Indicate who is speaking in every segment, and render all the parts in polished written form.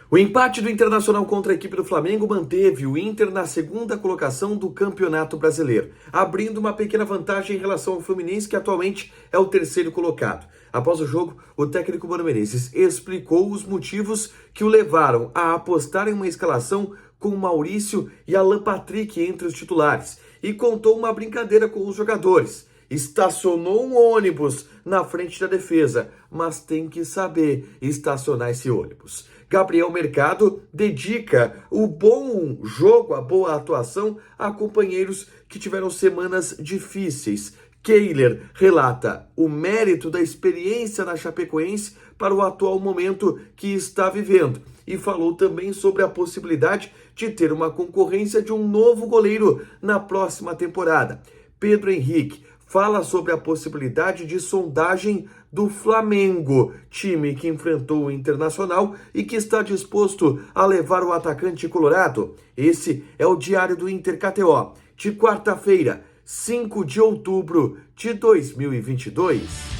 Speaker 1: O empate do Internacional contra a equipe do Flamengo manteve o Inter na segunda colocação do Campeonato Brasileiro, abrindo uma pequena vantagem em relação ao Fluminense, que atualmente é o terceiro colocado. Após o jogo, o técnico Mano Menezes explicou os motivos que o levaram a apostar em uma escalação com Maurício e Alan Patrick entre os titulares e contou uma brincadeira com os jogadores. Estacionou um ônibus na frente da defesa, mas tem que saber estacionar esse ônibus. Gabriel Mercado dedica o bom jogo, a boa atuação a companheiros que tiveram semanas difíceis. Kehler relata o mérito da experiência na Chapecoense para o atual momento que está vivendo e falou também sobre a possibilidade de ter uma concorrência de um novo goleiro na próxima temporada. Pedro Henrique fala sobre a possibilidade de sondagem do Flamengo, time que enfrentou o Internacional e que está disposto a levar o atacante colorado. Esse é o Diário do Inter KTO, de quarta-feira, 5 de outubro de 2022.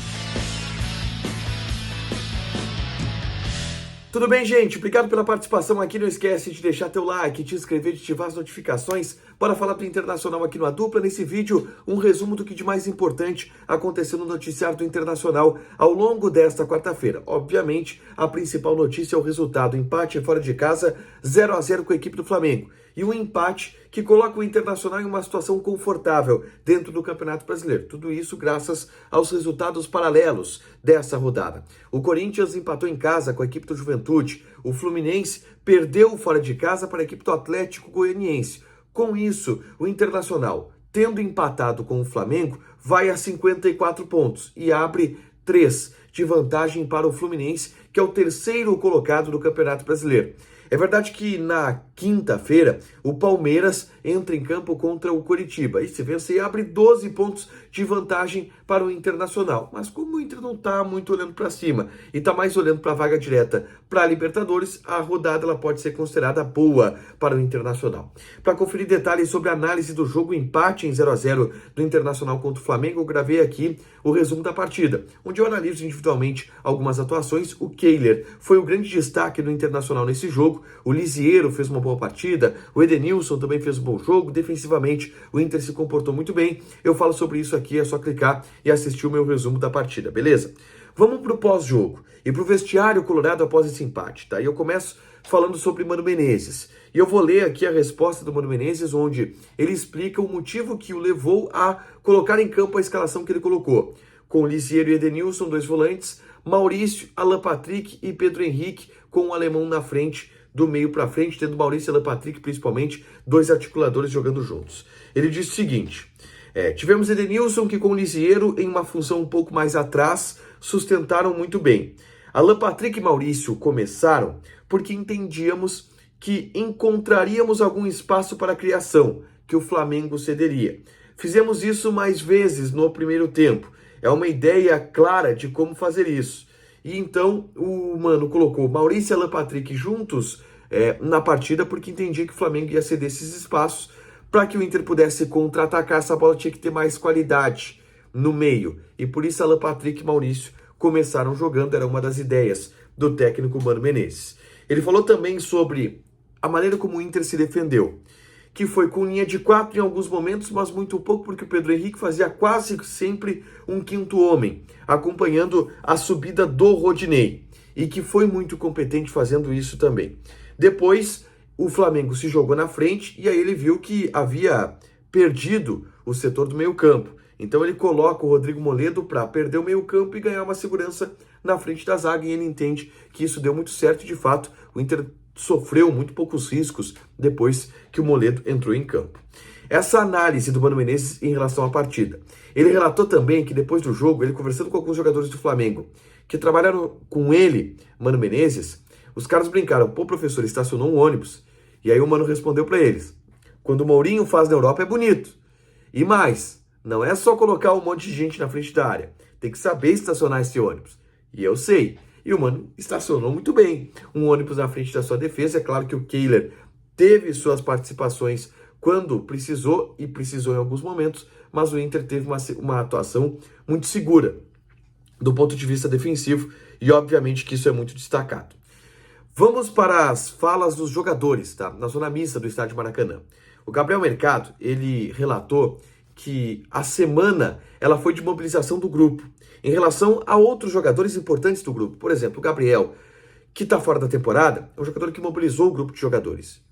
Speaker 1: Tudo bem, gente? Obrigado pela participação aqui. Não esquece de deixar teu like, te inscrever, de ativar as notificações. Bora falar do Internacional aqui no A Dupla. Nesse vídeo, um resumo do que de mais importante aconteceu no noticiário do Internacional ao longo desta quarta-feira. Obviamente, a principal notícia é o resultado. Empate fora de casa, 0-0 com a equipe do Flamengo. E um empate que coloca o Internacional em uma situação confortável dentro do Campeonato Brasileiro. Tudo isso graças aos resultados paralelos dessa rodada. O Corinthians empatou em casa com a equipe do Juventude. O Fluminense perdeu fora de casa para a equipe do Atlético Goianiense. Com isso, o Internacional, tendo empatado com o Flamengo, vai a 54 pontos e abre 3 de vantagem para o Fluminense, que é o terceiro colocado do Campeonato Brasileiro. É verdade que na quinta-feira o Palmeiras entra em campo contra o Coritiba e se vencer abre 12 pontos de vantagem para o Internacional. Mas como o Inter não está muito olhando para cima e está mais olhando para a vaga direta para a Libertadores, a rodada ela pode ser considerada boa para o Internacional. Para conferir detalhes sobre a análise do jogo empate em 0-0 do Internacional contra o Flamengo, eu gravei aqui o resumo da partida, onde eu analiso individualmente algumas atuações. O Kehler foi o grande destaque do Internacional nesse jogo. O Lisiero fez uma boa partida, o Edenilson também fez um bom jogo, defensivamente o Inter se comportou muito bem. Eu falo sobre isso aqui, é só clicar e assistir o meu resumo da partida, beleza? Vamos pro pós-jogo e pro vestiário colorado após esse empate, tá? E eu começo falando sobre Mano Menezes. E eu vou ler aqui a resposta do Mano Menezes, onde ele explica o motivo que o levou a colocar em campo a escalação que ele colocou. Com Lisiero e Edenilson, 2 volantes, Maurício, Alan Patrick e Pedro Henrique, com o alemão na frente, do meio para frente, tendo Maurício e Alan Patrick, principalmente, 2 articuladores jogando juntos. Ele disse o seguinte: tivemos Edenilson que com o Lisiero em uma função um pouco mais atrás sustentaram muito bem. Alan Patrick e Maurício começaram porque entendíamos que encontraríamos algum espaço para a criação, que o Flamengo cederia. Fizemos isso mais vezes no primeiro tempo. É uma ideia clara de como fazer isso. E então o Mano colocou Maurício e Alan Patrick juntos na partida porque entendia que o Flamengo ia ceder esses espaços. Para que o Inter pudesse contra-atacar, essa bola tinha que ter mais qualidade no meio. E por isso Alan Patrick e Maurício começaram jogando, era uma das ideias do técnico Mano Menezes. Ele falou também sobre a maneira como o Inter se defendeu, que foi com linha de 4 em alguns momentos, mas muito pouco, porque o Pedro Henrique fazia quase sempre um quinto homem, acompanhando a subida do Rodinei, e que foi muito competente fazendo isso também. Depois, o Flamengo se jogou na frente, e aí ele viu que havia perdido o setor do meio campo. Então ele coloca o Rodrigo Moledo para perder o meio campo e ganhar uma segurança na frente da zaga, e ele entende que isso deu muito certo, e de fato, o Inter sofreu muito poucos riscos depois que o Moledo entrou em campo. Essa análise do Mano Menezes em relação à partida. Ele relatou também que depois do jogo, ele conversando com alguns jogadores do Flamengo, que trabalharam com ele, Mano Menezes, os caras brincaram: pô, professor, estacionou um ônibus. E aí o Mano respondeu para eles: quando o Mourinho faz na Europa é bonito. E mais, não é só colocar um monte de gente na frente da área, tem que saber estacionar esse ônibus. E eu sei. E o Mano estacionou muito bem um ônibus na frente da sua defesa. É claro que o Kehler teve suas participações quando precisou, e precisou em alguns momentos, mas o Inter teve uma atuação muito segura do ponto de vista defensivo, e obviamente que isso é muito destacado. Vamos para as falas dos jogadores, tá? Na zona mista do estádio Maracanã. O Gabriel Mercado, ele relatou que a semana ela foi de mobilização do grupo em relação a outros jogadores importantes do grupo. Por exemplo, o Gabriel, que está fora da temporada, é um jogador que mobilizou o grupo de jogadores.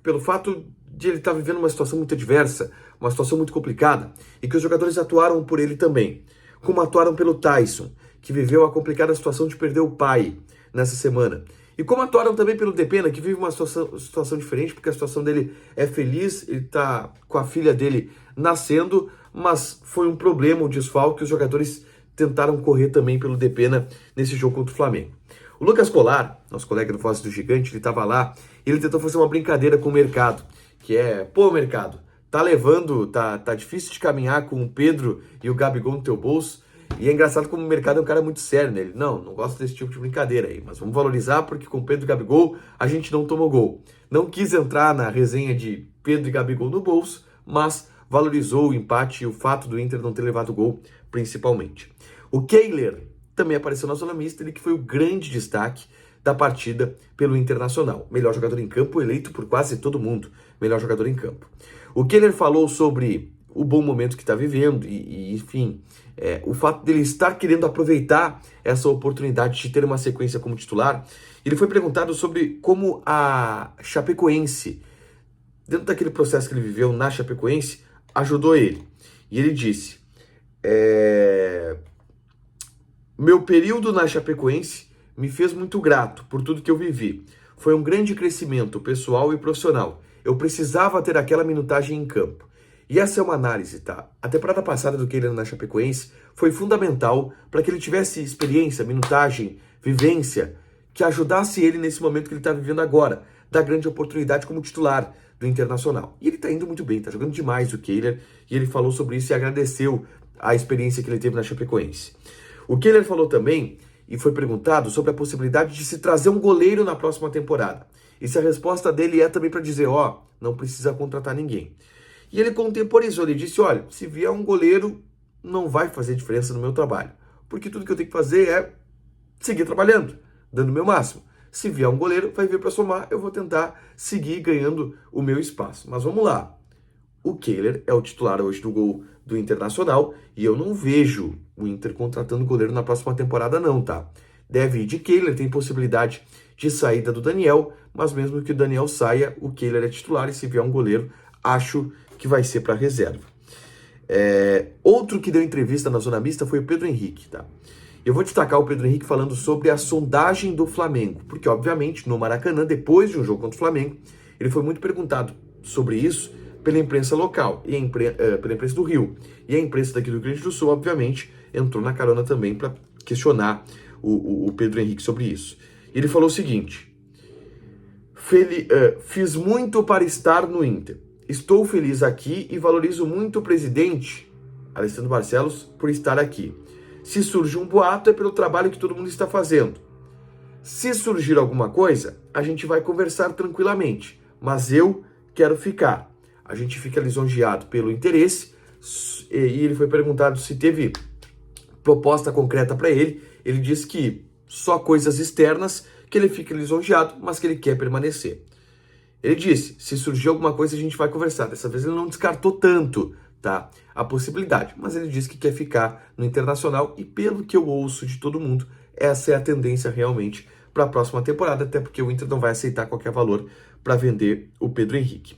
Speaker 1: Pelo fato de ele estar vivendo uma situação muito adversa, uma situação muito complicada, e que os jogadores atuaram por ele também. Como atuaram pelo Tyson, que viveu a complicada situação de perder o pai nessa semana. E como atuaram também pelo Depena, que vive uma situação diferente, porque a situação dele é feliz, ele está com a filha dele nascendo, mas foi um problema, um desfalque, que os jogadores tentaram correr também pelo Depena nesse jogo contra o Flamengo. O Lucas Colar, nosso colega do Voz do Gigante, ele estava lá e ele tentou fazer uma brincadeira com o Mercado, que é, pô, Mercado, tá difícil de caminhar com o Pedro e o Gabigol no teu bolso. E é engraçado como o Mercado é um cara muito sério, né? Ele, não gosta desse tipo de brincadeira aí, mas vamos valorizar porque com Pedro e Gabigol a gente não tomou gol. Não quis entrar na resenha de Pedro e Gabigol no bolso, mas valorizou o empate e o fato do Inter não ter levado gol, principalmente. O Kehler também apareceu na zona mista, ele que foi o grande destaque da partida pelo Internacional. Melhor jogador em campo, eleito por quase todo mundo, melhor jogador em campo. O Kehler falou sobre o bom momento que está vivendo enfim, o fato dele estar querendo aproveitar essa oportunidade de ter uma sequência como titular. Ele foi perguntado sobre como a Chapecoense, dentro daquele processo que ele viveu na Chapecoense, ajudou ele. E ele disse, meu período na Chapecoense me fez muito grato por tudo que eu vivi. Foi um grande crescimento pessoal e profissional. Eu precisava ter aquela minutagem em campo. E essa é uma análise, tá? A temporada passada do Kehler na Chapecoense foi fundamental para que ele tivesse experiência, minutagem, vivência, que ajudasse ele nesse momento que ele está vivendo agora, da grande oportunidade como titular do Internacional. E ele está indo muito bem, está jogando demais o Kehler, e ele falou sobre isso e agradeceu a experiência que ele teve na Chapecoense. O Kehler falou também, e foi perguntado, sobre a possibilidade de se trazer um goleiro na próxima temporada. E se a resposta dele é também para dizer, não precisa contratar ninguém. E ele contemporizou, ele disse, olha, se vier um goleiro, não vai fazer diferença no meu trabalho. Porque tudo que eu tenho que fazer é seguir trabalhando, dando o meu máximo. Se vier um goleiro, vai vir para somar, eu vou tentar seguir ganhando o meu espaço. Mas vamos lá. O Kehler é o titular hoje do gol do Internacional e eu não vejo o Inter contratando goleiro na próxima temporada não, tá? Deve ir de Kehler, tem possibilidade de saída do Daniel, mas mesmo que o Daniel saia, o Kehler é titular e se vier um goleiro, acho que vai ser para reserva. Outro que deu entrevista na zona mista foi o Pedro Henrique, tá? Eu vou destacar o Pedro Henrique falando sobre a sondagem do Flamengo, porque obviamente no Maracanã, depois de um jogo contra o Flamengo, ele foi muito perguntado sobre isso pela imprensa local, e pela imprensa do Rio. E a imprensa daqui do Rio Grande do Sul, obviamente, entrou na carona também para questionar o Pedro Henrique sobre isso. Ele falou o seguinte, fiz muito para estar no Inter. Estou feliz aqui e valorizo muito o presidente, Alessandro Barcelos, por estar aqui. Se surge um boato, é pelo trabalho que todo mundo está fazendo. Se surgir alguma coisa, a gente vai conversar tranquilamente, mas eu quero ficar. A gente fica lisonjeado pelo interesse, e ele foi perguntado se teve proposta concreta para ele. Ele disse que só coisas externas, que ele fica lisonjeado, mas que ele quer permanecer. Ele disse, se surgir alguma coisa a gente vai conversar. Dessa vez ele não descartou tanto, tá, a possibilidade, mas ele disse que quer ficar no Internacional e pelo que eu ouço de todo mundo, essa é a tendência realmente para a próxima temporada, até porque o Inter não vai aceitar qualquer valor para vender o Pedro Henrique.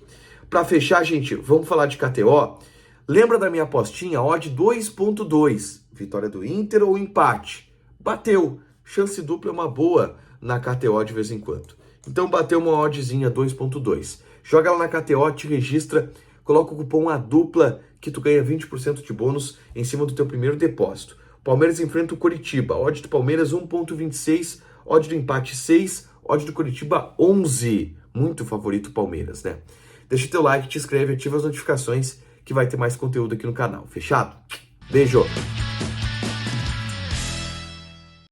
Speaker 1: Para fechar, gente, vamos falar de KTO. Lembra da minha apostinha? Odd 2.2, vitória do Inter ou empate? Bateu, chance dupla é uma boa na KTO de vez em quando. Então bateu uma oddzinha 2.2. Joga lá na KTO, te registra, coloca o cupom ADUPLA que tu ganha 20% de bônus em cima do teu primeiro depósito. Palmeiras enfrenta o Coritiba. Odd do Palmeiras 1.26, odd do empate 6, odd do Coritiba 11. Muito favorito o Palmeiras, né? Deixa teu like, te inscreve, ativa as notificações que vai ter mais conteúdo aqui no canal. Fechado? Beijo!